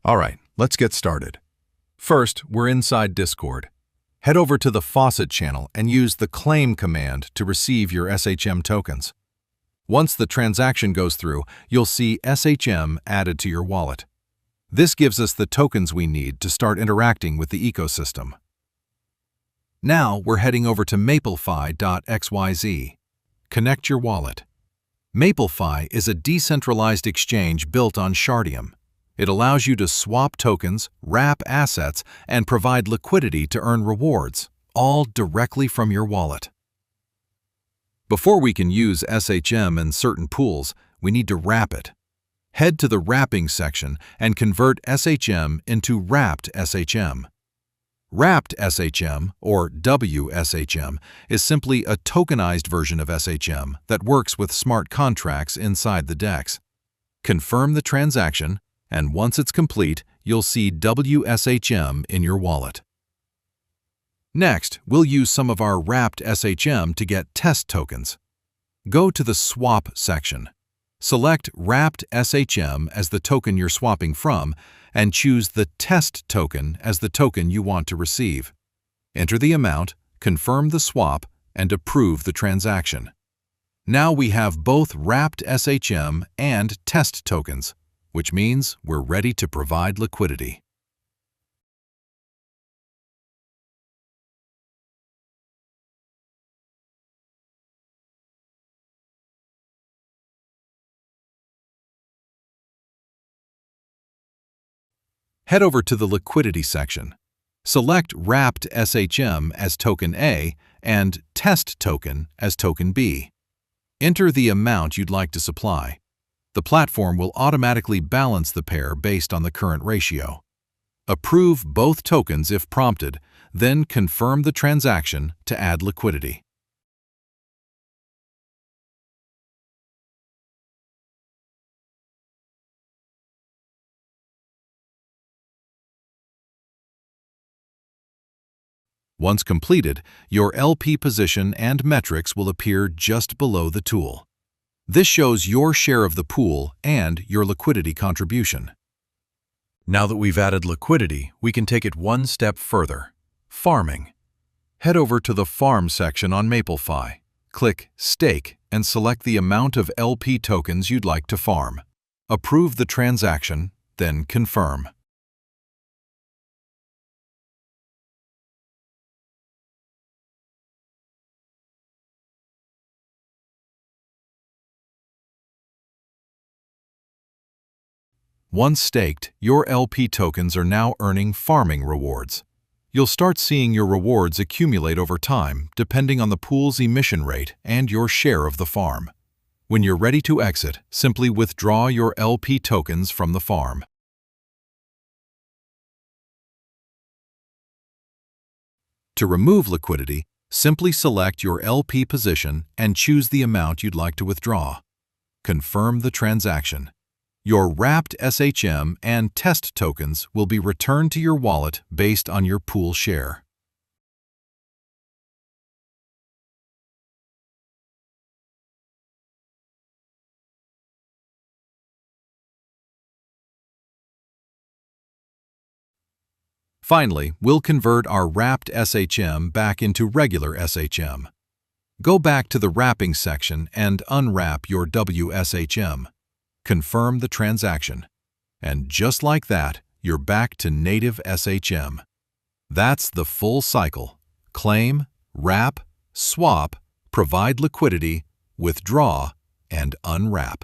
All right, let's get started. First, we're inside Discord. Head over to the Faucet channel and use the claim command to receive your SHM tokens. Once the transaction goes through, you'll see SHM added to your wallet. This gives us the tokens we need to start interacting with the ecosystem. Now we're heading over to MapleFi.xyz. Connect your wallet. MapleFi is a decentralized exchange built on Shardeum. It allows you to swap tokens, wrap assets, and provide liquidity to earn rewards, all directly from your wallet. Before we can use SHM in certain pools, we need to wrap it. Head to the wrapping section and convert SHM into wrapped SHM. Wrapped SHM, or WSHM, is simply a tokenized version of SHM that works with smart contracts inside the DEX. Confirm the transaction, and once it's complete, you'll see WSHM in your wallet. Next, we'll use some of our wrapped SHM to get test tokens. Go to the Swap section. Select Wrapped SHM as the token you're swapping from, and choose the Test token as the token you want to receive. Enter the amount, confirm the swap, and approve the transaction. Now we have both Wrapped SHM and Test tokens, which means we're ready to provide liquidity. Head over to the Liquidity section. Select Wrapped SHM as Token A and Test Token as Token B. Enter the amount you'd like to supply. The platform will automatically balance the pair based on the current ratio. Approve both tokens if prompted, then confirm the transaction to add liquidity. Once completed, your LP position and metrics will appear just below the tool. This shows your share of the pool and your liquidity contribution. Now that we've added liquidity, we can take it one step further. Farming. Head over to the Farm section on MapleFi. Click Stake and select the amount of LP tokens you'd like to farm. Approve the transaction, then confirm. Once staked, your LP tokens are now earning farming rewards. You'll start seeing your rewards accumulate over time depending on the pool's emission rate and your share of the farm. When you're ready to exit, simply withdraw your LP tokens from the farm. To remove liquidity, simply select your LP position and choose the amount you'd like to withdraw. Confirm the transaction. Your wrapped SHM and test tokens will be returned to your wallet based on your pool share. Finally, we'll convert our wrapped SHM back into regular SHM. Go back to the wrapping section and unwrap your WSHM. Confirm the transaction. And just like that, you're back to native SHM. That's the full cycle. Claim, wrap, swap, provide liquidity, withdraw, and unwrap.